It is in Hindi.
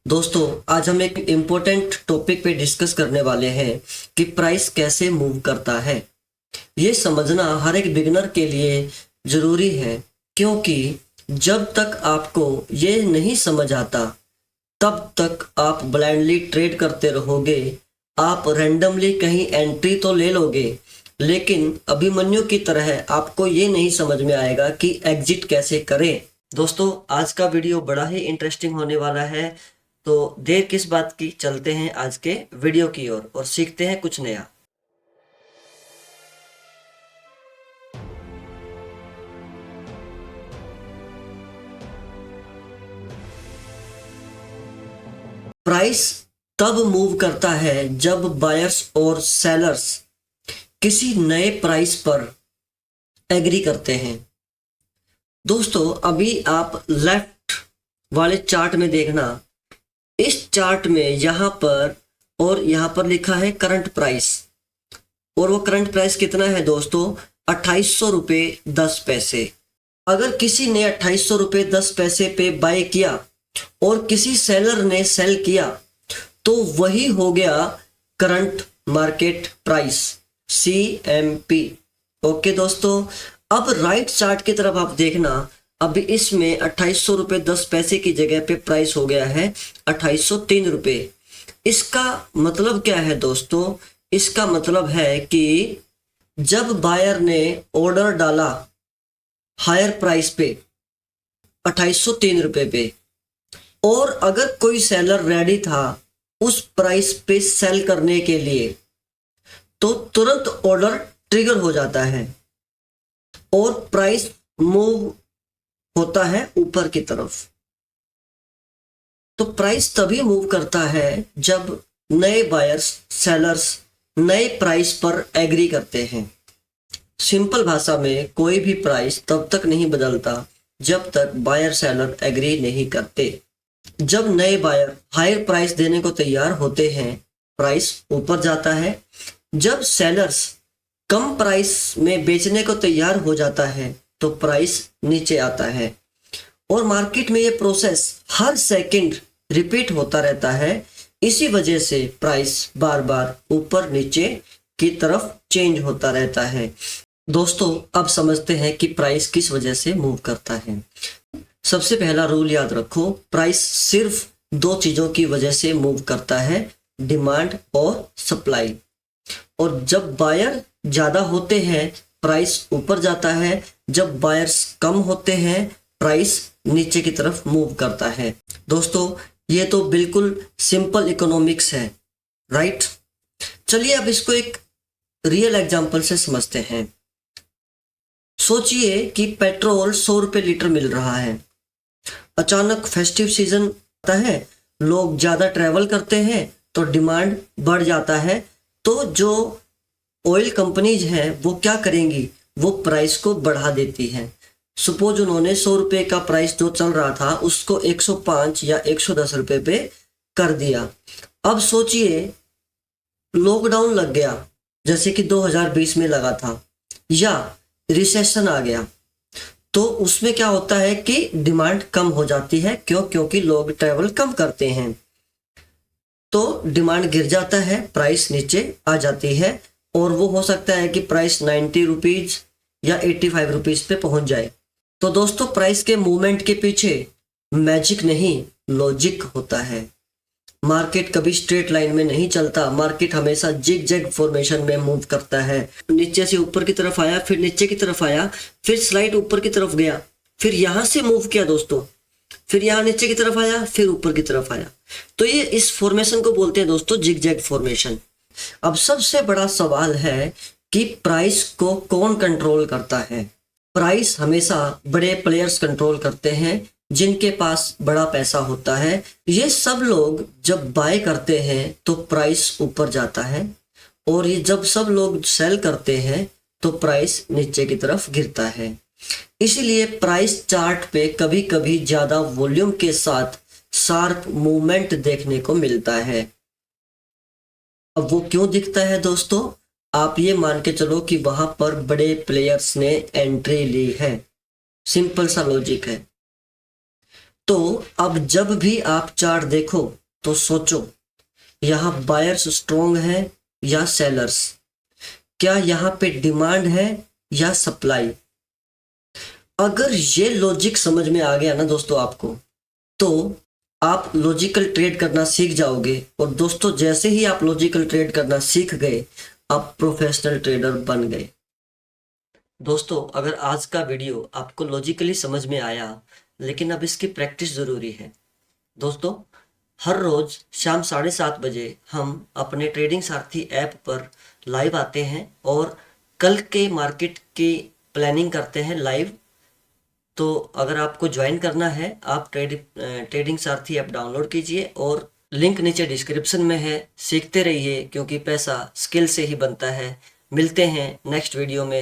दोस्तों, आज हम एक इम्पोर्टेंट टॉपिक पे डिस्कस करने वाले हैं कि प्राइस कैसे मूव करता है। ये समझना हर एक बिगिनर के लिए ज़रूरी है, क्योंकि जब तक आपको ये नहीं समझ आता तब तक आप ब्लाइंडली ट्रेड करते रहोगे। आप रैंडमली कहीं एंट्री तो ले लोगे, लेकिन अभिमन्यु की तरह आपको ये नहीं समझ में आएगा कि एग्जिट कैसे करें। दोस्तों, आज का वीडियो बड़ा ही इंटरेस्टिंग होने वाला है, तो देर किस बात की, चलते हैं आज के वीडियो की ओर और सीखते हैं कुछ नया। प्राइस तब मूव करता है जब बायर्स और सेलर्स किसी नए प्राइस पर एग्री करते हैं। दोस्तों, अभी आप लेफ्ट वाले चार्ट में देखना, इस चार्ट में यहाँ पर लिखा है करंट प्राइस, और वो करंट प्राइस कितना है दोस्तों? 2800 रुपये 10 पैसे। अगर किसी ने 2800 रुपये 10 पैसे पे बाय किया और किसी सेलर ने सेल किया, तो वही हो गया current market price, CMP। Okay दोस्तों, अब राइट चार्ट की तरफ आप देखना, अभी इसमें 2800 रुपये 10 पैसे की जगह पे प्राइस हो गया है 2803 रुपये। इसका मतलब क्या है दोस्तों? इसका मतलब है कि जब बायर ने ऑर्डर डाला हायर प्राइस पे 2803 रुपये पे, और अगर कोई सेलर रेडी था उस प्राइस पे सेल करने के लिए, तो तुरंत ऑर्डर ट्रिगर हो जाता है और प्राइस मूव होता है ऊपर की तरफ। तो प्राइस तभी मूव करता है जब नए बायर्स सेलर्स नए प्राइस पर एग्री करते हैं। सिंपल भाषा में, कोई भी प्राइस तब तक नहीं बदलता जब तक बायर सेलर एग्री नहीं करते। जब नए बायर हायर प्राइस देने को तैयार होते हैं, प्राइस ऊपर जाता है। जब सेलर्स कम प्राइस में बेचने को तैयार हो जाता है, तो प्राइस नीचे आता है। और मार्केट में ये प्रोसेस हर सेकंड रिपीट होता रहता है। इसी वजह से प्राइस बार बार ऊपर नीचे की तरफ चेंज होता रहता है। दोस्तों, अब समझते हैं कि प्राइस किस वजह से मूव करता है। सबसे पहला रूल याद रखो, प्राइस सिर्फ दो चीज़ों की वजह से मूव करता है, डिमांड और सप्लाई। और जब बायर ज़्यादा होते हैं, प्राइस ऊपर जाता है। जब बायर्स कम होते हैं, प्राइस नीचे की तरफ मूव करता है। दोस्तों, ये तो बिल्कुल सिंपल इकोनॉमिक्स है, राइट? चलिए अब इसको एक रियल एग्जांपल से समझते हैं। सोचिए कि पेट्रोल 100 रुपये लीटर मिल रहा है। अचानक फेस्टिव सीजन आता है, लोग ज़्यादा ट्रैवल करते हैं, तो डिमांड बढ़ जाता है। तो जो ऑयल कंपनीज हैं वो क्या करेंगी? वो प्राइस को बढ़ा देती हैं। सपोज उन्होंने 100 रुपये का प्राइस जो चल रहा था उसको 105 या 110 रुपये पे कर दिया। अब सोचिए लॉकडाउन लग गया, जैसे कि 2020 में लगा था, या रिसेशन आ गया, तो उसमें क्या होता है कि डिमांड कम हो जाती है। क्योंकि लोग ट्रैवल कम करते हैं, तो डिमांड गिर जाता है, प्राइस नीचे आ जाती है। और वो हो सकता है कि प्राइस 90 रुपीज़ या 85 रुपीज़ पे पहुंच जाए। तो दोस्तों, प्राइस के मूवमेंट के पीछे मैजिक नहीं, लॉजिक होता है। मार्केट कभी स्ट्रेट लाइन में नहीं चलता, मार्केट हमेशा जिग जैग फॉर्मेशन में मूव करता है। नीचे से ऊपर की तरफ आया, फिर नीचे की तरफ आया, फिर स्लाइड ऊपर की तरफ गया, फिर यहाँ से मूव किया दोस्तों, फिर यहाँ नीचे की तरफ आया, फिर ऊपर की तरफ आया। तो ये इस फॉर्मेशन को बोलते हैं दोस्तों जिग जैग फॉर्मेशन। अब सबसे बड़ा सवाल है कि प्राइस को कौन कंट्रोल करता है? प्राइस हमेशा बड़े प्लेयर्स कंट्रोल करते हैं, जिनके पास बड़ा पैसा होता है। ये सब लोग जब बाय करते हैं तो प्राइस ऊपर जाता है, और ये जब सब लोग सेल करते हैं तो प्राइस नीचे की तरफ गिरता है। इसीलिए प्राइस चार्ट पे कभी कभी ज़्यादा वॉल्यूम के साथ शार्प मूवमेंट देखने को मिलता है। अब वो क्यों दिखता है दोस्तों? आप ये मान के चलो कि वहां पर बड़े प्लेयर्स ने एंट्री ली है। सिंपल सा लॉजिक है। तो अब जब भी आप चार्ट देखो तो सोचो, यहाँ बायर्स स्ट्रॉन्ग है या सेलर्स, क्या यहाँ पे डिमांड है या सप्लाई। अगर ये लॉजिक समझ में आ गया ना दोस्तों आपको, तो आप लॉजिकल ट्रेड करना सीख जाओगे। और दोस्तों जैसे ही आप लॉजिकल ट्रेड करना सीख गए, आप प्रोफेशनल ट्रेडर बन गए। दोस्तों अगर आज का वीडियो आपको लॉजिकली समझ में आया, लेकिन अब इसकी प्रैक्टिस ज़रूरी है। दोस्तों हर रोज़ शाम 7:30 बजे हम अपने ट्रेडिंग सारथी ऐप पर लाइव आते हैं और कल के मार्केट की प्लानिंग करते हैं लाइव। तो अगर आपको ज्वाइन करना है, आप ट्रेडिंग सारथी ऐप डाउनलोड कीजिए और लिंक नीचे डिस्क्रिप्शन में है। सीखते रहिए, क्योंकि पैसा स्किल से ही बनता है। मिलते हैं नेक्स्ट वीडियो में।